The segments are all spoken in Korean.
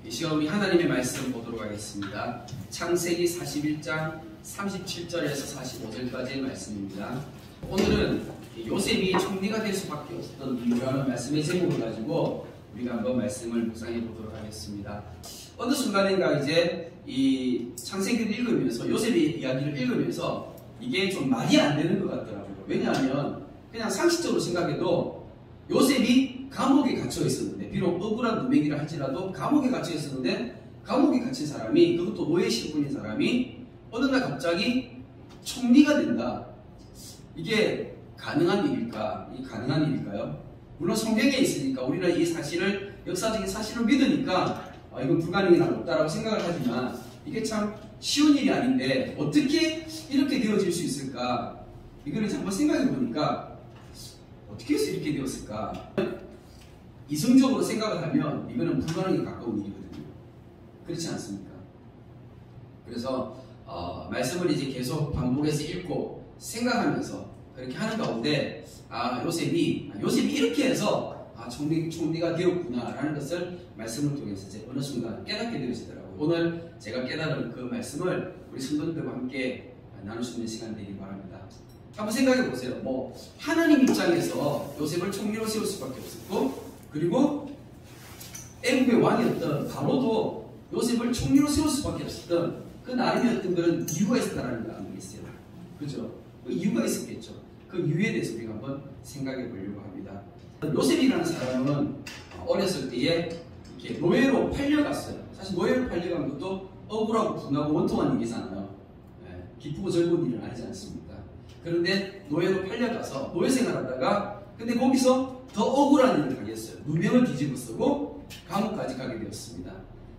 이 시간 우리 하나님의 말씀 보도록 하겠습니다. 창세기 41장 37절에서 45절까지의 말씀입니다. 오늘은 요셉이 총리가 될 수밖에 없었던 이유라는 말씀의 제목을 가지고 우리가 한번 말씀을 묵상해 보도록 하겠습니다. 어느 순간인가 이제 이 창세기를 읽으면서 요셉의 이야기를 읽으면서 이게 좀 말이 안 되는 것 같더라고요. 왜냐하면 그냥 상식적으로 생각해도 요셉이 감옥에 갇혀 있었는데, 비록 억울한 누명이라 할지라도 감옥에 갇혀 있었는데, 감옥에 갇힌 사람이, 그것도 노예 신분인 사람이 어느 날 갑자기 총리가 된다. 이게 가능한 일일까? 이게 가능한 일일까요? 물론 성경에 있으니까 우리는 이 사실을, 역사적인 사실을 믿으니까 이건 불가능이 없다라고 생각을 하지만, 이게 참 쉬운 일이 아닌데 어떻게 이렇게 되어질 수 있을까? 이거를 한번 생각해 보니까 어떻게 해서 이렇게 되었을까? 이성적으로 생각을 하면 이거는 불가능에 가까운 일이거든요. 그렇지 않습니까? 그래서 말씀을 이제 계속 반복해서 읽고 생각하면서 그렇게 하는 가운데 요셉이 이렇게 해서 총리가 되었구나라는 것을 말씀을 통해서 이제 어느 순간 깨닫게 되어지더라고요. 오늘 제가 깨달은 그 말씀을 우리 성도들과 함께 나눌 수 있는 시간 되길 바랍니다. 한번 생각해 보세요. 하나님 입장에서 요셉을 총리로 세울 수밖에 없었고, 그리고 애굽의 왕이었던 바로도 요셉을 총리로 세울 수밖에 없었던 그 나름의 어떤 그런 이유가 있었다는 거 아니겠어요? 그죠? 그 이유가 있었겠죠. 그 이유에 대해서 우리가 한번 생각해 보려고 합니다. 요셉이라는 사람은 어렸을 때에 이렇게 노예로 팔려갔어요. 사실 노예로 팔려간 것도 억울하고 분하고 원통한 일이잖아요. 기쁘고 즐거운 일은 아니지 않습니까? 그런데 노예로 팔려가서 노예 생활하다가, 근데 거기서 더 억울한 일을 당했어요. 누명을 뒤집어 쓰고 감옥까지 가게 되었습니다.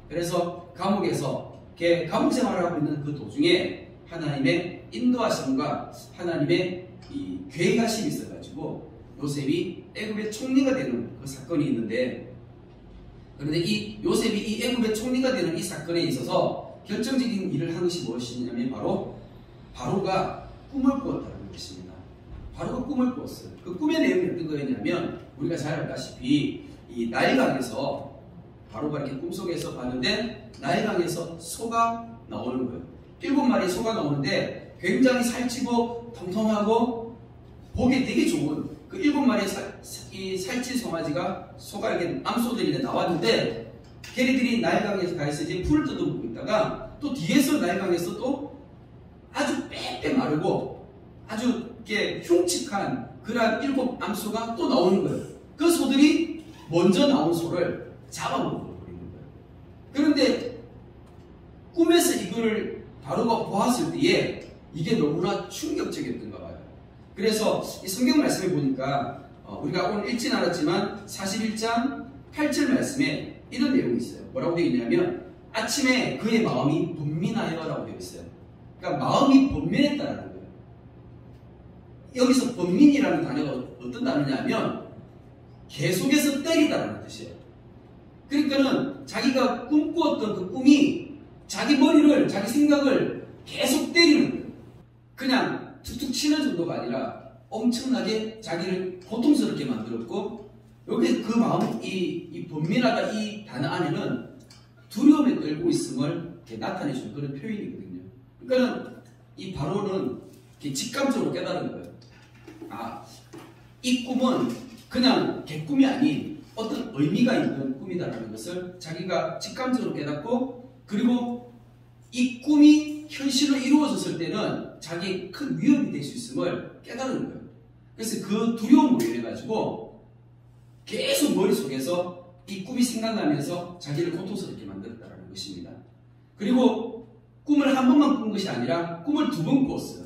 그래서 감옥에서 감옥 생활을 하고 있는 그 도중에 하나님의 인도하심과 하나님의 이 계획하심이 있어가지고 요셉이 애굽의 총리가 되는 그 사건이 있는데, 그런데 이 요셉이 이 애굽의 총리가 되는 이 사건에 있어서 결정적인 일을 한 것이 무엇이냐면 바로가 꿈을 꾸었다는 것입니다. 바로가 꿈을 꾸었어요. 그 꿈의 내용이 어떤 거였냐면, 우리가 잘 알다시피 이 나일강에서 바로가 이렇게 꿈속에서 봤는데 나일강에서 소가 나오는 거예요. 7마리 소가 나오는데 굉장히 살찌고 통통하고 보기 되게 좋은 그 7마리의 살찐 소가 이렇게 암소들이 나왔는데, 걔네들이 나일강에서 가서 이제 풀을 뜯어먹고 있다가 또 뒤에서 나일강에서 또 아주 빼빼 마르고 아주 이렇게 흉측한 그러한 7 암소가 또 나오는 거예요. 그 소들이 먼저 나온 소를 잡아먹어버리는 거예요. 그런데 꿈에서 이걸 바로가 보았을 때에 이게 너무나 충격적이었던가 봐요. 그래서 이 성경 말씀에 보니까 우리가 오늘 읽진 않았지만 41장 8절 말씀에 이런 내용이 있어요. 뭐라고 되어 있냐면, 아침에 그의 마음이 번민하여 라고 되어 있어요. 그러니까 마음이 번민했다라는 거예요. 여기서 번민이라는 단어가 어떤 단어냐면 계속해서 때리다라는 뜻이에요. 그러니까는 자기가 꿈꾸었던 그 꿈이 자기 머리를, 자기 생각을 계속 때리는 거예요. 그냥 툭툭 치는 정도가 아니라 엄청나게 자기를 고통스럽게 만들었고, 여기 그 마음, 이 번민하다 이 단어 안에는 두려움에 떨고 있음을 나타내주는 그런 표현이거든요. 그러니까는 이 바로는 직감적으로 깨달은 거예요. 이 꿈은 그냥 개꿈이 아닌 어떤 의미가 있는 꿈이다라는 것을 자기가 직감적으로 깨닫고, 그리고 이 꿈이 현실로 이루어졌을 때는 자기의 큰 위협이 될 수 있음을 깨달은 거예요. 그래서 그 두려움으로 인해 가지고 계속 머릿속에서 이 꿈이 생각나면서 자기를 고통스럽게 만들었다는 것입니다. 그리고 꿈을 한 번만 꾼 것이 아니라 꿈을 2번 꾸었어요.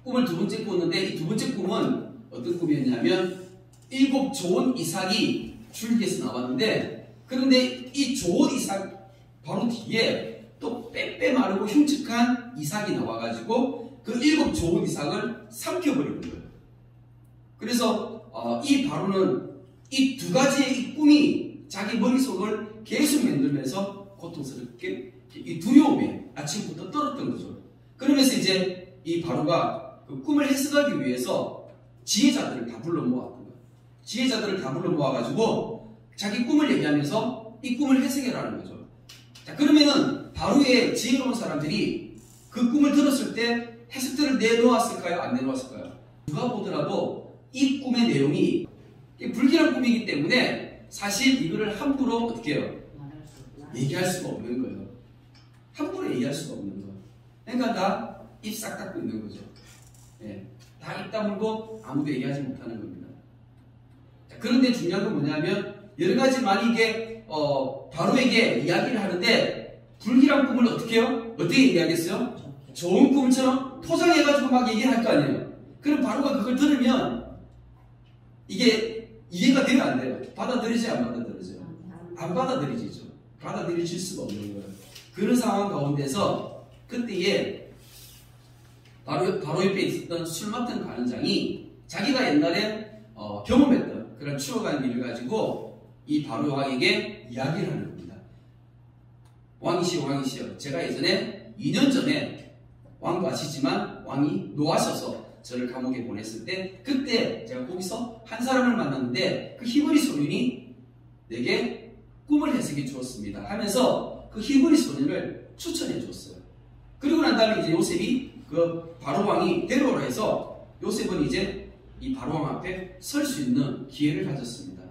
꿈을 2번째 꾸었는데, 이 2번째 꿈은 어떤 꿈이었냐면 7 좋은 이삭이 줄기에서 나왔는데, 그런데 이 좋은 이삭 바로 뒤에 또 빼빼 마르고 흉측한 이삭이 나와가지고 그 7 좋은 이삭을 삼켜버리는 거예요. 그래서 이 바로는 이 2가지의 이 꿈이 자기 머릿속을 계속 만들면서 고통스럽게 이 두려움에 아침부터 떨었던 거죠. 그러면서 이제 이 바로가 그 꿈을 해석하기 위해서 지혜자들을 다 불러 모았던 거예요. 지혜자들을 다 불러 모아가지고 자기 꿈을 얘기하면서 이 꿈을 해석해라는 거죠. 자, 그러면은 바로의 지혜로운 사람들이 그 꿈을 들었을 때 해석들을 내놓았을까요? 안 내놓았을까요? 누가 보더라도 이 꿈의 내용이 불길한 꿈이기 때문에 사실 이거를 함부로 어떻게 해요? 얘기할 수가 없는 거예요. 함부로 얘기할 수가 없는 거예요. 그러니까 다 입 싹 닫고 있는 거죠. 예, 다 입 다물고 아무도 얘기하지 못하는 겁니다. 자, 그런데 중요한 건 뭐냐면 여러 가지 많이 이게 바로에게 이야기를 하는데 불길한 꿈을 어떻게 해요? 어떻게 얘기하겠어요? 좋은 꿈처럼 포장해가지고 막 얘기를 할 거 아니에요. 그럼 바로가 그걸 들으면 이게 이해가 되면 안 돼요. 받아들이지 안 받아들이죠? 안 받아들이지죠. 받아들일 수가 없는 거예요. 그런 상황 가운데서 그때에 바로 옆에 있었던 술 맡은 관원장이 자기가 옛날에 경험했던 그런 추억한 일을 가지고 이 바로 왕에게 이야기를 하는 겁니다. 왕이시여, 제가 예전에 2년 전에 왕도 아시지만 왕이 노하셔서 저를 감옥에 보냈을 때 그때 제가 거기서 한 사람을 만났는데 그 히브리 소년이 내게 꿈을 해석해 주었습니다 하면서 그 히브리 소년을 추천해 주었어요. 그리고 난 다음에 이제 요셉이 그 바로 왕이 데려오라 해서 요셉은 이제 이 바로 왕 앞에 설 수 있는 기회를 가졌습니다.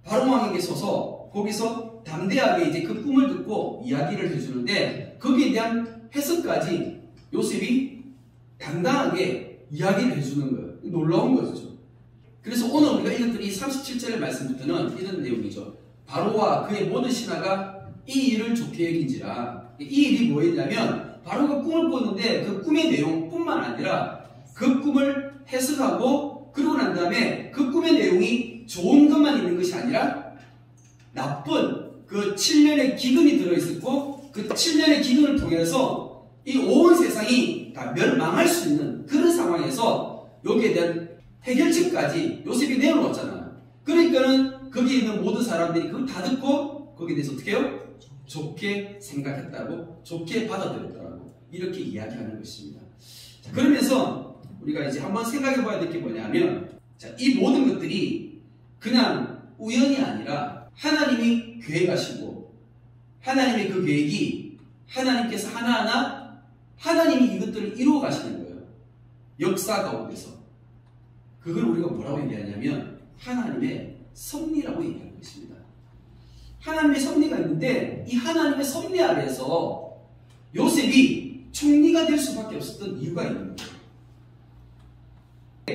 바로 왕에게 서서 거기서 담대하게 이제 그 꿈을 듣고 이야기를 해주는데 거기에 대한 해석까지 요셉이 당당하게 이야기를 해주는 거예요. 놀라운 거죠. 그래서 오늘 우리가 읽었던 이 37절의 말씀부터는 이런 내용이죠. 바로와 그의 모든 신하가 이 일을 좋게 여긴지라. 이 일이 뭐였냐면 바로가 꿈을 꿨는데 그 꿈의 내용뿐만 아니라 그 꿈을 해석하고 그러고 난 다음에 그 꿈의 내용이 좋은 것만 있는 것이 아니라 나쁜 그 7년의 기근이 들어있었고 그 7년의 기근을 통해서 이 온 세상이 다 멸망할 수 있는 그런 상황에서 여기에 대한 해결책까지 요셉이 내어놓았잖아요. 그러니까는 거기에 있는 모든 사람들이 그걸 다 듣고 거기에 대해서 어떻게 해요? 좋게 생각했다고, 좋게 받아들였다고 이렇게 이야기하는 것입니다. 자, 그러면서 우리가 이제 한번 생각해 봐야 될 게 뭐냐면 자, 이 모든 것들이 그냥 우연이 아니라 하나님이 계획하시고 하나님의 그 계획이 하나님께서 하나하나 하나님이 이것들을 이루어 가시는 거예요. 역사 가운데서. 그걸 우리가 뭐라고 얘기하냐면 하나님의 섭리라고 얘기하는 것입니다. 하나님의 섭리가 있는데 이 하나님의 섭리 아래에서 요셉이 총리가 될 수밖에 없었던 이유가 있는 거예요.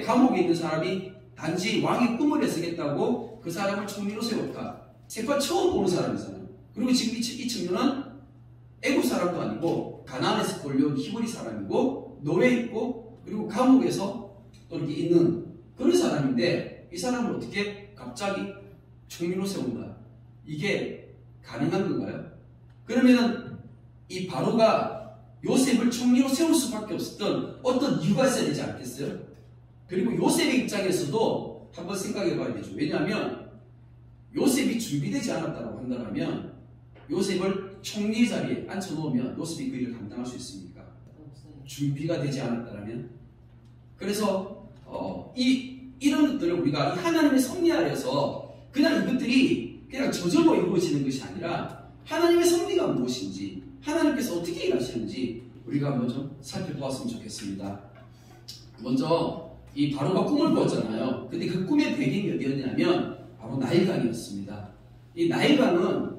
감옥에 있는 사람이 단지 왕의 꿈을 해석했다고 그 사람을 총리로 세웠다. 세파 처음 보는 사람이잖아요. 그리고 지금 이 청년은 애국 사람도 아니고 가나안에서 걸려온 히브리 사람이고 노예 있고 그리고 감옥에서 또 이렇게 있는 그런 사람인데 이 사람을 어떻게 갑자기 총리로 세운다. 이게 가능한 건가요? 그러면은 이 바로가 요셉을 총리로 세울 수밖에 없었던 어떤 이유가 있어야 되지 않겠어요? 그리고 요셉의 입장에서도 한번 생각해 봐야 되죠. 왜냐하면 요셉이 준비되지 않았다고 한다면 요셉을 총리 자리에 앉혀놓으면 요셉이 그 일을 감당할 수 있습니까? 준비가 되지 않았다면? 그래서 이런 것들을 우리가 이 하나님의 섭리 아래서 그냥 이것들이 그냥 저절로 이루어지는 것이 아니라 하나님의 섭리가 무엇인지 하나님께서 어떻게 일하시는지 우리가 한번 좀 살펴보았으면 좋겠습니다. 먼저 이 바로가 꿈을 꾸었잖아요. 근데 그 꿈의 배경이 어디였냐면 바로 나일강이었습니다. 이 나일강은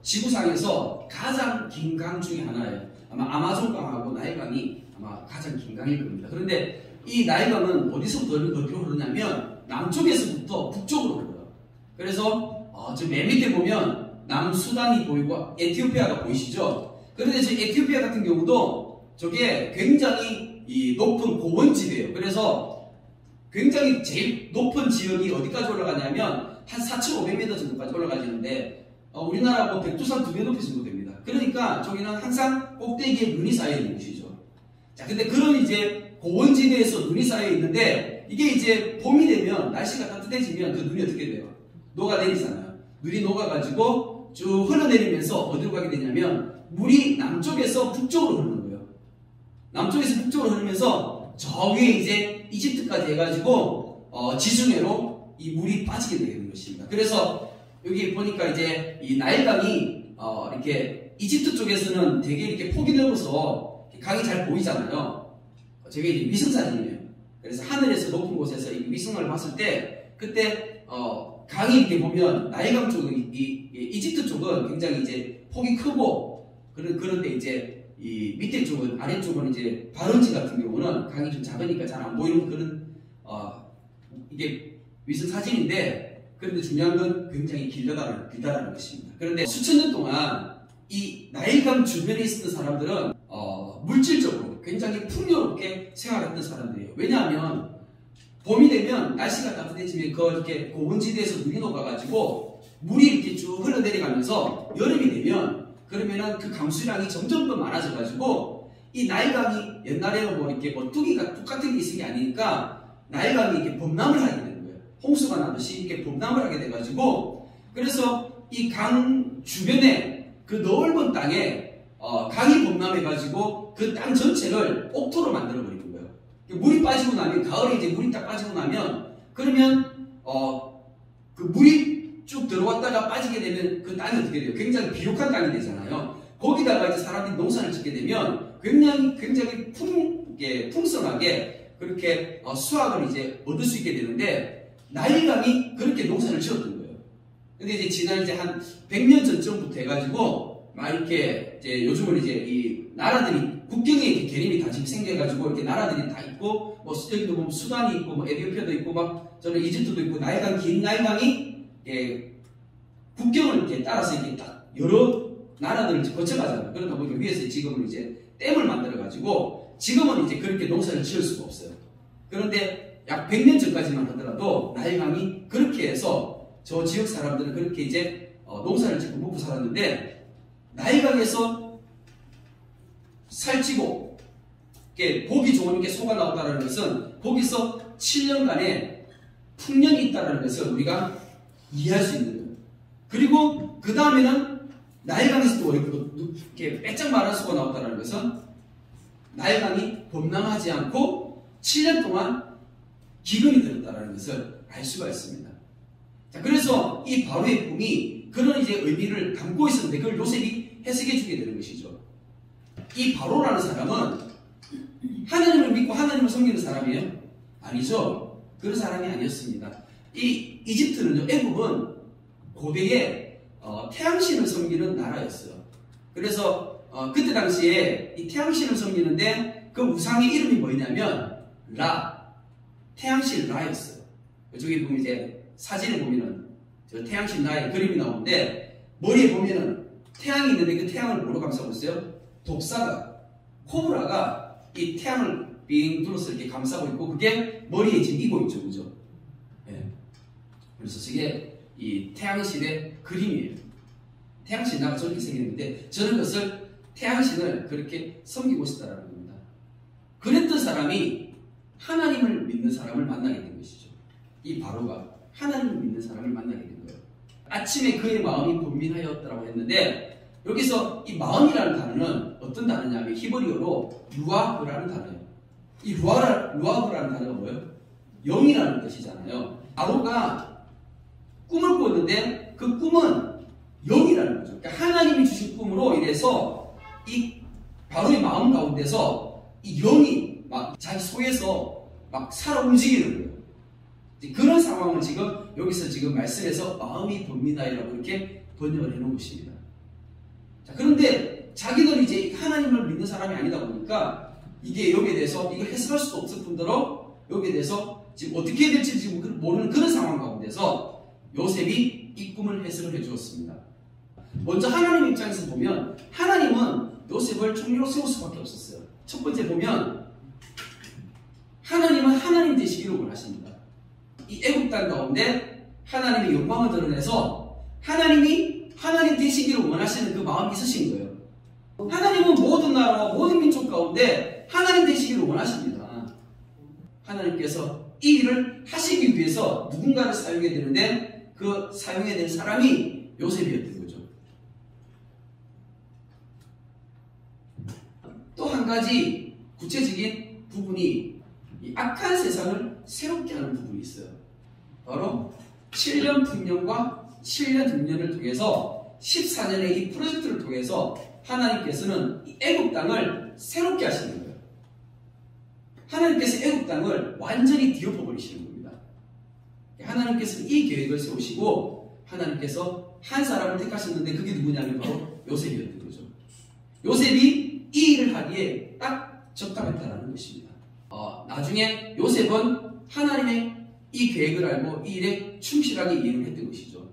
지구상에서 가장 긴 강 중에 하나예요. 아마 아마존강하고 나일강이 아마 가장 긴 강일 겁니다. 그런데 이 나일강은 어디서부터 어디로 흐르냐면 남쪽에서부터 북쪽으로 흘러요. 그래서 저 맨 밑에 보면 남수단이 보이고 에티오피아가 보이시죠? 그런데 저 에티오피아 같은 경우도 저게 굉장히 높은 고원지대예요. 그래서 굉장히 제일 높은 지역이 어디까지 올라가냐면 한 4,500m 정도까지 올라가지는데 우리나라 뭐 백두산 2배 높이 정도 됩니다. 그러니까 저기는 항상 꼭대기에 눈이 쌓여 있는 곳이죠. 자, 근데 그런 이제 고원지대에서 눈이 쌓여 있는데 이게 이제 봄이 되면 날씨가 따뜻해지면 그 눈이 어떻게 돼요? 녹아내리잖아요. 눈이 녹아가지고 쭉 흘러내리면서 어디로 가게 되냐면 물이 남쪽에서 북쪽으로 흐르는 거예요. 남쪽에서 북쪽으로 흐르면서 저 위에 이제 이집트까지 해가지고 지중해로 이 물이 빠지게 되는 것입니다. 그래서 여기 보니까 이제 이 나일강이 이렇게 이집트 쪽에서는 되게 이렇게 폭이 넓어서 강이 잘 보이잖아요. 저게 이제 위성 사진이에요. 그래서 하늘에서 높은 곳에서 이 위성을 봤을 때 그때 강이 이렇게 보면 나일강 쪽은 이집트 쪽은 굉장히 이제 폭이 크고 그런데 이제 이 밑에 쪽은 아래쪽은 이제 바른지 같은 경우는 강이 좀 작으니까 잘 안 보이는 그런 이게 위성 사진인데 그런데 중요한 건 굉장히 길다라는 것입니다. 그런데 수천 년 동안 이 나일강 주변에 있었던 사람들은 물질적으로 굉장히 풍요롭게 생활했던 사람들이에요. 왜냐하면 봄이 되면 날씨가 따뜻해지면 이렇게 고원지대에서 물이 녹아가지고 물이 이렇게 쭉 흘러내려가면서 여름이 되면 그러면은 그 강수량이 점점 더 많아져가지고 이 나일강이 옛날에는 뭐 이렇게 뚝이가 똑같은 게 있은 게 아니니까 나일강이 이렇게 범람을 하게 되는 거예요. 홍수가 나듯이 이렇게 범람을 하게 돼가지고 그래서 이 강 주변에 그 넓은 땅에 강이 범람해가지고 그 땅 전체를 옥토로 만들어버리는 거예요. 물이 빠지고 나면 가을에 이제 물이 딱 빠지고 나면 그러면 그 물이 쭉 들어왔다가 빠지게 되면 그 땅이 어떻게 돼요? 굉장히 비옥한 땅이 되잖아요. 거기다가 이제 사람들이 농사를 짓게 되면 굉장히 풍성하게 그렇게 수확을 이제 얻을 수 있게 되는데 나일강이 그렇게 농사를 지었던 거예요. 근데 이제 지난 이제 한 100년 전쯤부터 해가지고 막 이렇게 이제 요즘은 이제 이 나라들이 국경에 이렇게 계림이 다 지금 생겨가지고 이렇게 나라들이 다 있고 뭐 여기도 보면 수단이 있고 뭐 에티오피아도 있고 막 저는 이집트도 있고 긴 나일강이 국경을 이렇게 따라서 이렇게 딱 여러 나라들을 거쳐가잖아요. 그러다 보니까 위에서 지금은 이제 댐을 만들어가지고 지금은 이제 그렇게 농사를 지을 수가 없어요. 그런데 약 100년 전까지만 하더라도 나일강이 그렇게 해서 저 지역 사람들은 그렇게 이제 농사를 짓고 먹고 살았는데 나일강에서 살찌고 보기 좋은 게 소가 나온다는 것은 거기서 7년간의 풍년이 있다는 것을 우리가 이해할 수 있는 거예요. 그리고 그 다음에는 나일강에서 또 이렇게 빼짝 마른 소가 나온다는 것은 나일강이 범람하지 않고 7년 동안 기근이 들었다는 것을 알 수가 있습니다. 자, 그래서 이 바로의 꿈이 그런 이제 의미를 담고 있었는데 그걸 요셉이 해석해 주게 되는 것이죠. 이 바로라는 사람은 하나님을 믿고 하나님을 섬기는 사람이에요? 아니죠. 그런 사람이 아니었습니다. 이 이집트는요, 애국은 고대에 태양신을 섬기는 나라였어요. 그래서 그때 당시에 이 태양신을 섬기는데 그 우상의 이름이 뭐냐면 태양신 라였어요. 저기 보면 이제 사진에 보면은 저 태양신 라의 그림이 나오는데 머리에 보면은 태양이 있는데 그 태양을 뭐로 감싸고 있어요? 독사가, 코브라가 이 태양을 빙 둘러서 이렇게 감싸고 있고 그게 머리에 지금 이고 있죠, 그죠? 네. 그래서 저게 이 태양신의 그림이에요. 태양신나가 저렇게 생겼는데 저는 그것을 태양신을 그렇게 섬기고 싶다라는 겁니다. 그랬던 사람이 하나님을 믿는 사람을 만나게 된 것이죠. 이 바로가 하나님을 믿는 사람을 만나게 된 거예요. 아침에 그의 마음이 번민하였다라고 했는데 여기서 이 마음이라는 단어는 어떤 단어냐면 히브리어로 루아흐라는 단어예요. 이 루아흐라는 단어가 뭐예요? 영이라는 뜻이잖아요. 바로가 꿈을 꿨는데 그 꿈은 영이라는 거죠. 그러니까 하나님이 주신 꿈으로 인해서 이 바로의 마음 가운데서 이 영이 막 자기 속에서 막 살아 움직이는 거예요. 그런 상황을 여기서 지금 말씀에서 마음이 번민하이라고 이렇게 번역을 해놓은 것입니다. 자, 그런데 자기는 이제 하나님을 믿는 사람이 아니다 보니까 이게 여기에 대해서 이걸 해석할 수도 없을 뿐더러 여기에 대해서 지금 어떻게 해야 될지 지금 모르는 그런 상황 가운데서 요셉이 이 꿈을 해석을 해주었습니다. 먼저 하나님 입장에서 보면 하나님은 요셉을 총리로 세울 수밖에 없었어요. 첫 번째 보면 하나님은 하나님 되시기를 원하십니다. 이 애국 땅 가운데 하나님의 영광을 드러내서 하나님이 하나님 되시기를 원하시는 그 마음이 있으신 거예요. 하나님은 모든 나라와 모든 민족 가운데 하나님 되시기를 원하십니다. 하나님께서 이 일을 하시기 위해서 누군가를 사용해야 되는데 그 사용해야 될 사람이 요셉이었던 거죠. 또 한 가지 구체적인 부분이 이 악한 세상을 새롭게 하는 부분이 있어요. 바로 7년 풍년과 7년 흉년을 통해서 14년의 이 프로젝트를 통해서 하나님께서는 이 애굽 땅을 새롭게 하시는 거예요. 하나님께서 애굽 땅을 완전히 뒤엎어버리시는 겁니다. 하나님께서는 이 계획을 세우시고 하나님께서 한 사람을 택하셨는데 그게 누구냐면 바로 요셉이었던 거죠. 요셉이 이 일을 하기에 딱 적당했다는 것입니다. 나중에 요셉은 하나님의 이 계획을 알고 이 일에 충실하게 이행을 했던 것이죠.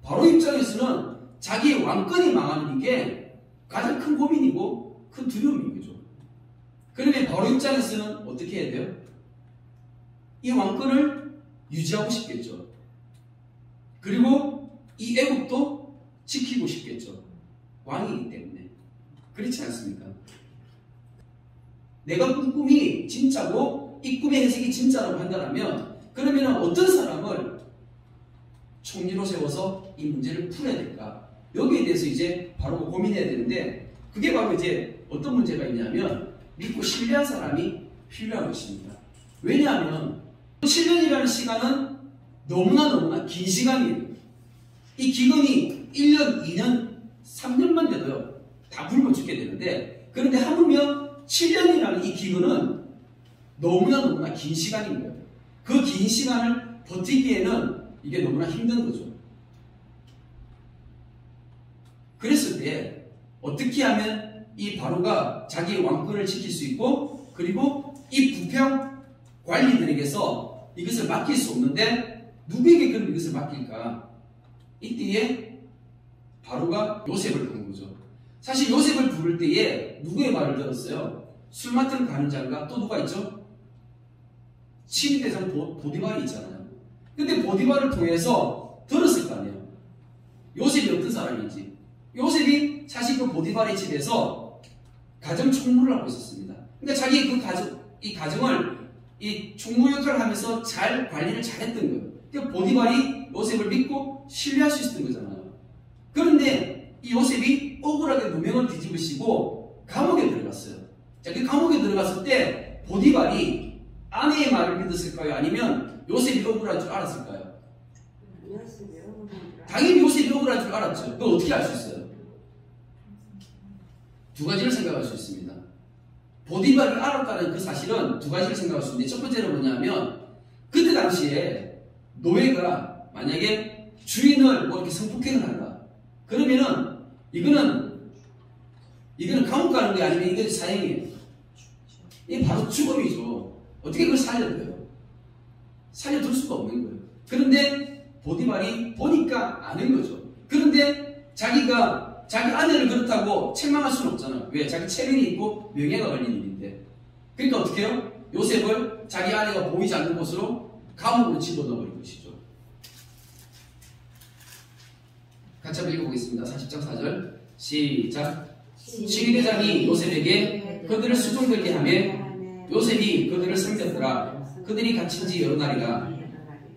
바로 입장에서는 자기의 왕권이 망하는 게 가장 큰 고민이고 큰 두려움인 거죠. 그러면 바로 입장에서는 어떻게 해야 돼요? 이 왕권을 유지하고 싶겠죠. 그리고 이 애국도 지키고 싶겠죠. 왕이기 때문에. 그렇지 않습니까? 내가 꾼 꿈이 진짜고 이 꿈의 해석이 진짜라고 한다면 그러면 어떤 사람을 총리로 세워서 이 문제를 풀어야 될까? 여기에 대해서 이제 바로 고민해야 되는데 그게 바로 이제 어떤 문제가 있냐면 믿고 신뢰한 사람이 필요한 것입니다. 왜냐하면 7년이라는 시간은 너무나 긴 시간이에요. 이 기간이 1년, 2년, 3년만 돼도요 다 굶어 죽게 되는데 그런데 하물며 7년이라는 이 기간은 너무나 긴 시간인 거예요. 그 긴 시간을 버티기에는 이게 너무나 힘든 거죠. 그랬을 때 어떻게 하면 이 바로가 자기의 왕권을 지킬 수 있고 그리고 이 부평 관리들에게서 이것을 맡길 수 없는데 누구에게 그럼 이것을 맡길까? 이때에 바로가 요셉을 부른 거죠. 사실 요셉을 부를 때에 누구의 말을 들었어요? 술 맡은 간장과 또 누가 있죠? 치리대장 보디발이 있잖아요. 근데 보디발을 통해서 들었을 거 아니에요. 요셉이 어떤 사람인지. 요셉이 사실 그 보디발의 집에서 가정 총무를 하고 있었습니다. 그러니까 자기 이 가정을 이 총무 역할을 하면서 잘 관리를 잘했던 거예요. 그러니까 보디발이 요셉을 믿고 신뢰할 수 있었던 거잖아요. 그런데 이 요셉이 억울하게 누명을 뒤집으시고 감옥에 들어갔어요. 자, 그 감옥에 들어갔을 때 보디발이 아내의 말을 믿었을까요? 아니면 요셉이 억울한 줄 알았을까요? 당연히 요셉이 억울한 줄 알았죠. 그걸 어떻게 알 수 있어요? 두 가지를 생각할 수 있습니다. 보디발이 알았다는 그 사실은 두 가지를 생각할 수 있는데 첫 번째는 뭐냐면 그때 당시에 노예가 만약에 주인을 뭐 이렇게 성폭행을 한다. 그러면은 이거는 감옥 가는 게 아니면 이게 사형이에요. 이게 바로 죽음이죠. 어떻게 그걸 살려줘요? 살려둘 수가 없는 거예요. 그런데 보디발이 보니까 아는 거죠. 그런데 자기가 자기 아내를 그렇다고 책망할 수는 없잖아요. 왜? 자기 체면이 있고 명예가 걸린 일인데. 그러니까 어떻게 해요? 요셉을 자기 아내가 보이지 않는 곳으로 감옥으로 집어넣어버린 것이죠. 같이 한번 읽어보겠습니다. 40장 4절 시작. 시위대장이 요셉에게 그들을 수종들게 하며 요셉이 그들을 섬겼더라. 그들이 갇힌 지 여러 날이라.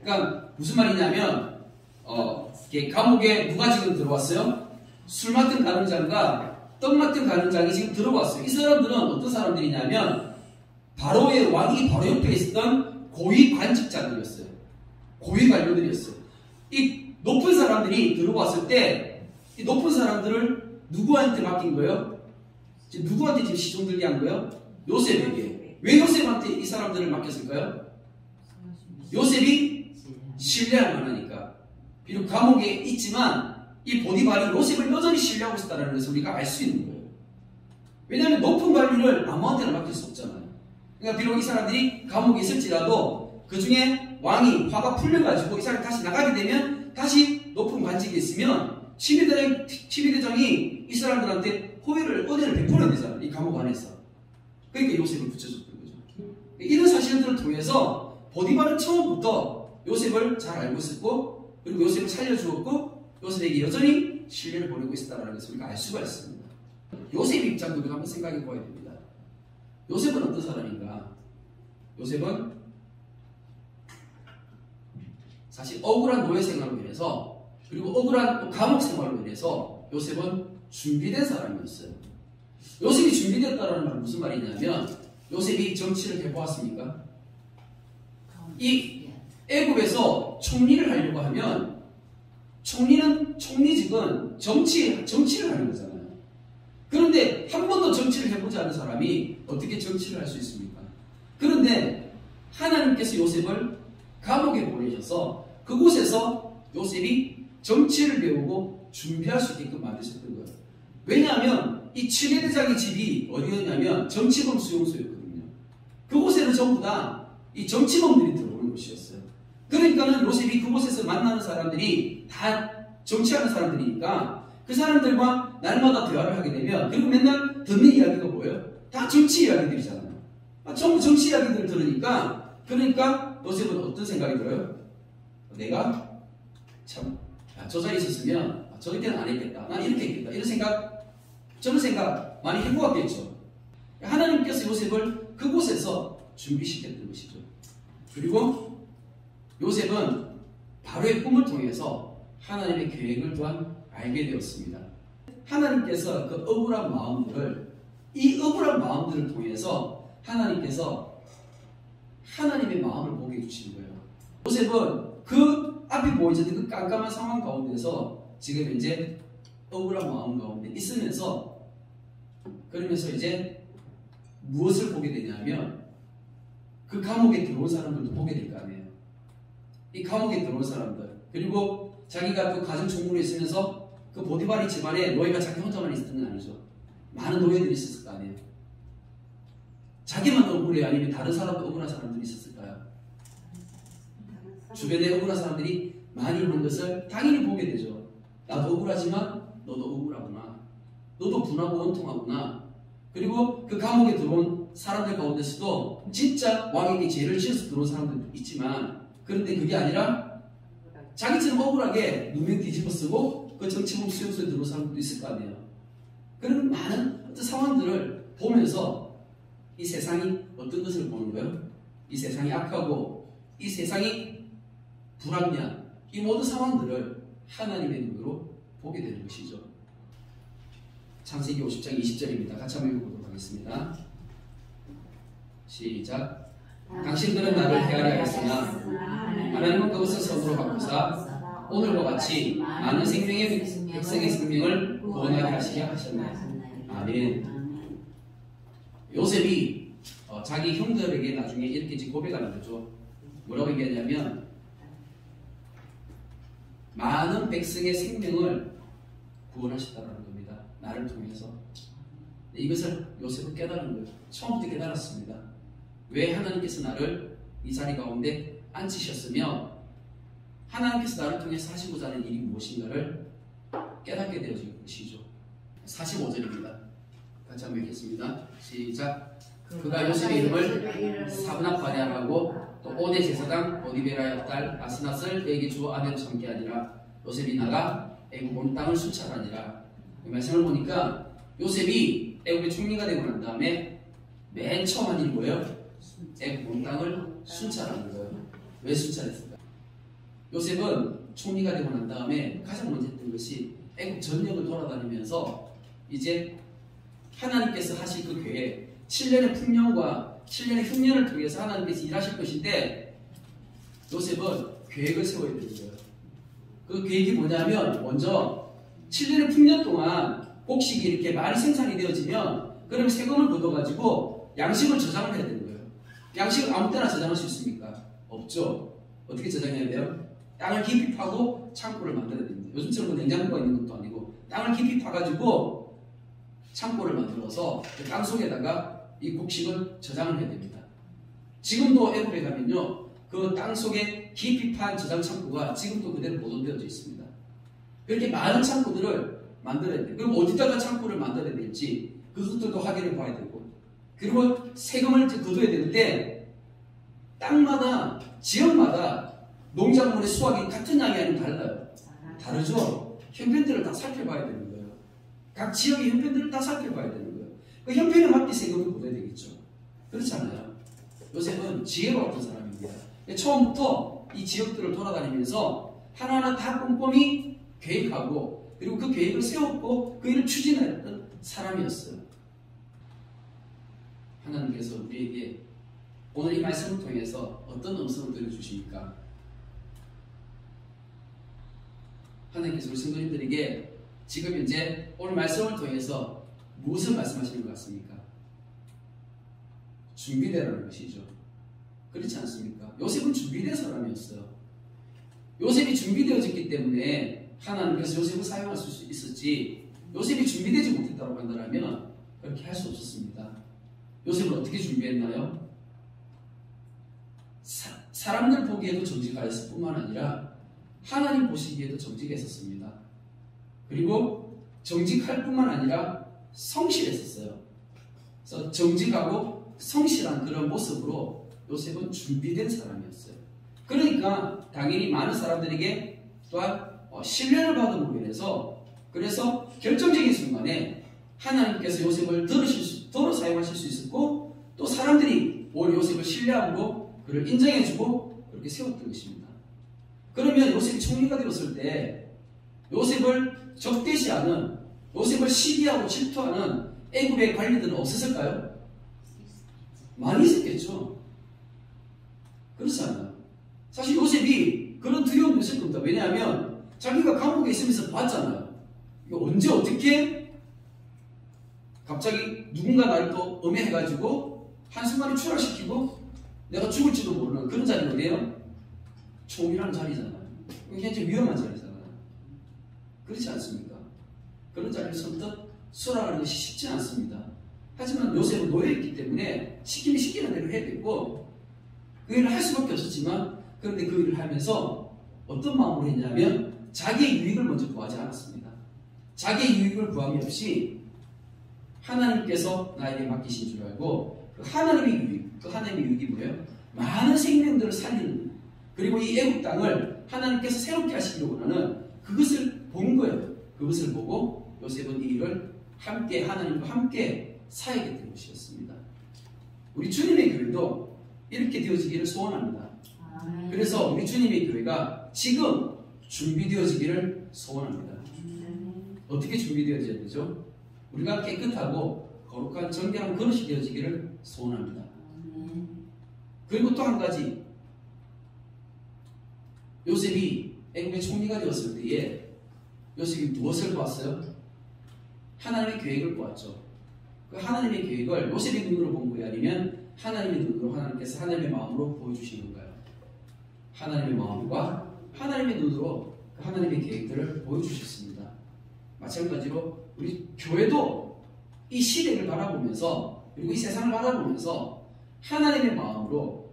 그러니까 무슨 말이냐면 감옥에 누가 지금 들어왔어요? 술 맡은 간원장과 떡 맡은 간원장이 지금 들어왔어요. 이 사람들은 어떤 사람들이냐면 바로의 왕이 바로 옆에 있었던 고위 관직자들이었어요. 고위 관료들이었어요. 이 높은 사람들이 들어왔을 때 이 높은 사람들을 누구한테 맡긴 거예요? 지금 누구한테 지금 시종 들게 한 거예요? 요셉에게. 왜 요셉한테 이 사람들을 맡겼을까요? 요셉이 신뢰할 만하니까. 비록 감옥에 있지만 이 보디발이 요셉을 여전히 신뢰하고 있다는 것을 우리가 알 수 있는 거예요. 왜냐하면 높은 관리를 아무한테나 맡길 수 없잖아요. 그러니까 비록 이 사람들이 감옥에 있을지라도 그 중에 왕이 화가 풀려가지고 이 사람이 다시 나가게 되면 다시 높은 관직에 있으면 치비대장이 이 사람들한테 은혜를 베풀어야 되잖아요. 이 감옥 안에서. 그러니까 요셉을 붙여줬던 거죠. 이런 사실들을 통해서 보디발은 처음부터 요셉을 잘 알고 있었고 그리고 요셉을 살려주었고 요셉에게 여전히 신뢰를 보내고 있었다는 것을 우리가 알 수가 있습니다. 요셉 입장도 우리가 한번 생각해 보아야 됩니다. 요셉은 어떤 사람인가? 요셉은 사실 억울한 노예 생활로 인해서 그리고 억울한 감옥 생활로 인해서 요셉은 준비된 사람이었어요. 요셉이 준비됐다는 말은 무슨 말이냐면 요셉이 정치를 해보았습니까? 이 애굽에서 총리를 하려고 하면 총리직은 정치를 하는 거잖아요. 그런데 한 번도 정치를 해보지 않은 사람이 어떻게 정치를 할 수 있습니까? 그런데 하나님께서 요셉을 감옥에 보내셔서 그곳에서 요셉이 정치를 배우고 준비할 수 있게끔 만드셨던 거예요. 왜냐하면 이 칠레대장의 집이 어디였냐면 정치범 수용소였거든요. 그곳에는 전부 다 이 정치범들이 들어오는 곳이었어요. 그러니까는 요셉이 그곳에서 만나는 사람들이 다 정치하는 사람들이니까 그 사람들과 날마다 대화를 하게 되면, 그리고 맨날 듣는 이야기가 뭐예요? 다 정치 이야기들이잖아요. 전부 정치 이야기들을 들으니까, 그러니까 요셉은 어떤 생각이 들어요? 내가 참 저 자리에 있었으면 저렇게는 안 했겠다, 난 이렇게 했겠다, 이런 생각, 저런 생각 많이 해보았겠죠. 하나님께서 요셉을 그곳에서 준비시켰던 것이죠. 그리고 요셉은 바로의 꿈을 통해서 하나님의 계획을 또한 알게 되었습니다. 하나님께서 그 억울한 마음들을 통해서 하나님께서 하나님의 마음을 보게 해주신 거예요. 요셉은 그 앞에 보이는 그 깜깜한 상황 가운데서 지금 이제 억울한 마음 가운데 있으면서, 그러면서 이제 무엇을 보게 되냐면 그 감옥에 들어온 사람들도 보게 될 거 아니에요. 이 감옥에 들어온 사람들, 그리고 자기가 그 가정 총무로 있으면서 그 보디바리 집안에 노예가 자기 혼자만 있었던 건 아니죠. 많은 노예들이 있었을 거 아니에요. 자기만 억울해, 아니면 다른 사람도 억울한 사람들이 있었을까요? 주변에 억울한 사람들이 많이 있는 것을 당연히 보게 되죠. 나도 억울하지만 너도 억울하구나, 너도 분하고 원통하구나. 그리고 그 감옥에 들어온 사람들 가운데서도 진짜 왕에게 죄를 지어서 들어온 사람들도 있지만, 그런데 그게 아니라 자기처럼 억울하게 누명 뒤집어 쓰고 그 정치범 수용소에 들어온 사람들도 있을 거 아니에요. 그런 많은 어떤 상황들을 보면서 이 세상이 어떤 것을 보는 거예요? 이 세상이 악하고 이 세상이 불합리한 이 모든 상황들을 하나님의 눈으로 보게 되는 것이죠. 창세기 50장 20절입니다. 같이 한번 읽어보도록 하겠습니다. 시작. 당신들은 나를 헤아려 하였으나 하나님은 그것을 선으로 바꾸사 오늘과 같이 많은 생명의 백성의 생명을 구원하게 하시게 하셨나이다. 아멘. 요셉이 자기 형들에게 나중에 이렇게 고백하는 거죠. 뭐라고 얘기하냐면 많은 백성의 생명을 구원하셨다는 겁니다. 나를 통해서. 이것을 요셉은 깨달은 거예요. 처음부터 깨달았습니다. 왜 하나님께서 나를 이 자리 가운데 앉히셨으며 하나님께서 나를 통해서 하시고자 하는 일이 무엇인가를 깨닫게 되어진 것이죠. 45절입니다. 같이 한번 읽겠습니다. 시작. 그가 요셉의 이름을 사브낫 바네아라고 또 오네 제사장 보디베라의 딸 아스낫을 그에게 주어 아내로 삼게 하니라. 요셉이 나가 애굽 온 땅을 순찰하니라. 이 말씀을 보니까 요셉이 애굽의 총리가 되고 난 다음에 맨 처음 한 일이 뭐예요? 애굽 온 땅을 순찰하는 거예요. 왜 순찰했을까? 요셉은 총리가 되고 난 다음에 가장 먼저 했던 것이 애굽 전역을 돌아다니면서 이제 하나님께서 하실 그 계획, 7년의 풍년과 7년의 흉년을 통해서 하나님께서 일하실 것인데 요셉은 계획을 세워야 되는 거예요. 그 계획이 뭐냐면 먼저 7년의 풍년 동안 곡식이 이렇게 많이 생산이 되어지면 그럼 세금을 걷어가지고 양식을 저장을 해야 되는 거예요. 양식을 아무 때나 저장할 수 있습니까? 없죠. 어떻게 저장해야 돼요? 땅을 깊이 파고 창고를 만들어야 됩니다. 요즘처럼 냉장고가 있는 것도 아니고 땅을 깊이 파가지고 창고를 만들어서 그 땅 속에다가 이 곡식을 저장을 해야 됩니다. 지금도 애굽에 가면요, 그 땅 속에 깊이 판 저장 창고가 지금도 그대로 보존되어져 있습니다. 그렇게 많은 창고들을 만들어야 돼요. 그리고 어디다가 창고를 만들어야 될지 그것들도 확인해 봐야 되고, 그리고 세금을 거둬야 되는데 땅마다 지역마다 농작물의 수확이 같은 양이 아니면 달라요. 다르죠. 형편들을 다 살펴봐야 되는 거예요. 각 지역의 형편들을 다 살펴봐야 되는 거예요. 그 형편에 맞게 세금을 걷어야 되겠죠. 그렇잖아요. 요셉은 지혜로웠던 사람입니다. 처음부터 이 지역들을 돌아다니면서 하나하나 다 꼼꼼히 계획하고, 그리고 그 계획을 세웠고 그 일을 추진했던 사람이었어요. 하나님께서 우리에게 오늘 이 말씀을 통해서 어떤 음성을 들려주십니까? 하나님께서 우리 성도님들에게 지금 현재 오늘 말씀을 통해서 무엇을 말씀하시는 것 같습니까? 준비되라는 것이죠. 그렇지 않습니까? 요셉은 준비된 사람이었어요. 요셉이 준비되어졌기 때문에 하나님께서 요셉을 사용할 수 있었지, 요셉이 준비되지 못했다고 한다면 그렇게 할 수 없었습니다. 요셉은 어떻게 준비했나요? 사람들 보기에도 정직하였을 뿐만 아니라 하나님 보시기에도 정직했었습니다. 그리고 정직할 뿐만 아니라 성실했었어요. 그래서 정직하고 성실한 그런 모습으로 요셉은 준비된 사람이었어요. 그러니까 당연히 많은 사람들에게 또한 신뢰를 받음으로 인해서, 그래서 결정적인 순간에 하나님께서 요셉을 들어 사용하실 수 있었고, 또 사람들이 오히려 요셉을 신뢰함으로 그를 인정해주고 그렇게 세웠던 것입니다. 그러면 요셉이 총리가 되었을 때 요셉을 적대시하는, 요셉을 시기하고 질투하는 애굽의 관리들은 없었을까요? 많이 있었겠죠. 그렇지 않아요? 사실 요셉이 그런 두려움도 있을 겁니다. 왜냐하면 자기가 감옥에 있으면서 봤잖아요. 이거 언제 어떻게 갑자기 누군가 나를 또 음해해가지고 한순간에 추락시키고 내가 죽을지도 모르는 그런 자리가 어디예요? 총이라는 자리잖아요. 굉장히 위험한 자리잖아요. 그렇지 않습니까? 그런 자리를 선뜻 수락하는 것이 쉽지 않습니다. 하지만 요셉은 놓여있기 때문에 시키면 시키는 대로 해야 되고 그 일을 할 수밖에 없었지만, 그런데 그 일을 하면서 어떤 마음으로 했냐면 자기의 유익을 먼저 구하지 않았습니다. 자기의 유익을 구함이 없이 하나님께서 나에게 맡기신 줄 알고 그 하나님의 유익, 그 하나님의 유익이 뭐예요? 많은 생명들을 살리는, 그리고 이 애국 땅을 하나님께서 새롭게 하시기를 원하는 그것을 본 거예요. 그것을 보고 요셉은 이 일을 함께 하나님과 함께 사야게 된 것이었습니다. 우리 주님의 교회도 이렇게 되어지기를 소원합니다. 그래서 우리 주님의 교회가 지금 준비되어지기를 소원합니다. 어떻게 준비되어져야 되죠? 우리가 깨끗하고 거룩한 정결한 그릇이 되어지기를 소원합니다. 그리고 또 한 가지, 요셉이 애굽의 총리가 되었을 때에 요셉이 무엇을 보았어요? 하나님의 계획을 보았죠. 그 하나님의 계획을 요셉의 눈으로 본 거예요? 아니면 하나님의 눈으로, 하나님께서 하나님의 마음으로 보여주신 건가요? 하나님의 마음과 하나님의 눈으로 그 하나님의 계획들을 보여주셨습니다. 마찬가지로 우리 교회도 이 시대를 바라보면서, 그리고 이 세상을 바라보면서 하나님의 마음으로,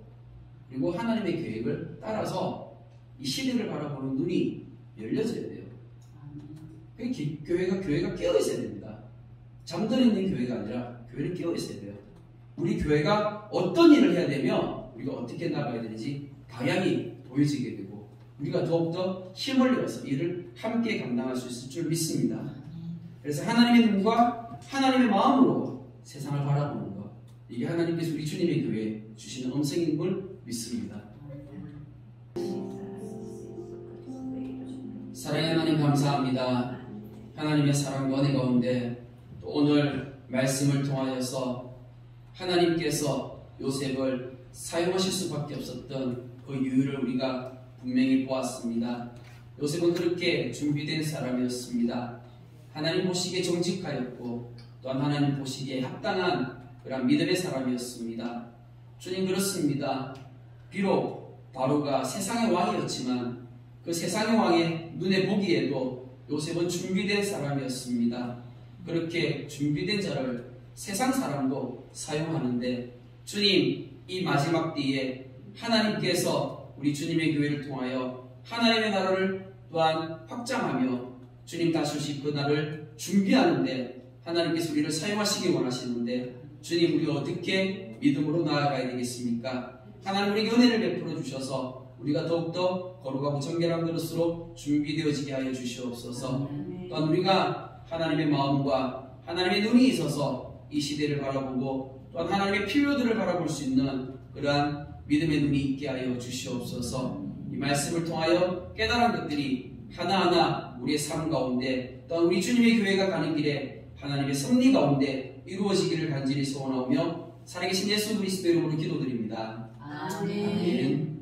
그리고 하나님의 계획을 따라서 이 시대를 바라보는 눈이 열려져야 돼요. 교회가 깨어 있어야 됩니다. 잠들어 있는 교회가 아니라 교회는 깨어 있어야 돼요. 우리 교회가 어떤 일을 해야 되며 우리가 어떻게 나가야 되는지 방향이 보여지게 되고, 우리가 더욱더 힘을 내어서 일을 함께 감당할 수 있을 줄 믿습니다. 그래서 하나님의 눈과 하나님의 마음으로 세상을 바라보는 것, 이게 하나님께서 우리 주님의 교회에 주시는 음성인 걸 믿습니다. 사랑의 하나님, 감사합니다. 하나님의 사랑과 은혜 가운데 또 오늘 말씀을 통하여서 하나님께서 요셉을 사용하실 수밖에 없었던 그 이유를 우리가 분명히 보았습니다. 요셉은 그렇게 준비된 사람이었습니다. 하나님 보시기에 정직하였고 또한 하나님 보시기에 합당한 그런 믿음의 사람이었습니다. 주님, 그렇습니다. 비록 바로가 세상의 왕이었지만 그 세상의 왕의 눈에 보기에도 요셉은 준비된 사람이었습니다. 그렇게 준비된 자를 세상 사람도 사용하는데, 주님, 이 마지막 때에 하나님께서 우리 주님의 교회를 통하여 하나님의 나라를 또한 확장하며 주님 다시 오실 그 날을 준비하는데 하나님께서 우리를 사용하시기 원하시는데, 주님, 우리가 어떻게 믿음으로 나아가야 되겠습니까? 하나님 우리에게 은혜를 베풀어 주셔서 우리가 더욱더 거룩하고 정결한 그릇으로 준비되어지게 하여 주시옵소서. 또한 우리가 하나님의 마음과 하나님의 눈이 있어서 이 시대를 바라보고 또한 하나님의 필요들을 바라볼 수 있는 그러한 믿음의 눈이 있게 하여 주시옵소서. 이 말씀을 통하여 깨달은 것들이 하나하나 우리의 삶 가운데, 또한 우리 주님의 교회가 가는 길에 하나님의 섭리 가운데 이루어지기를 간절히 소원하오며 살아계신 예수 그리스도의 이름으로 기도드립니다. 아멘.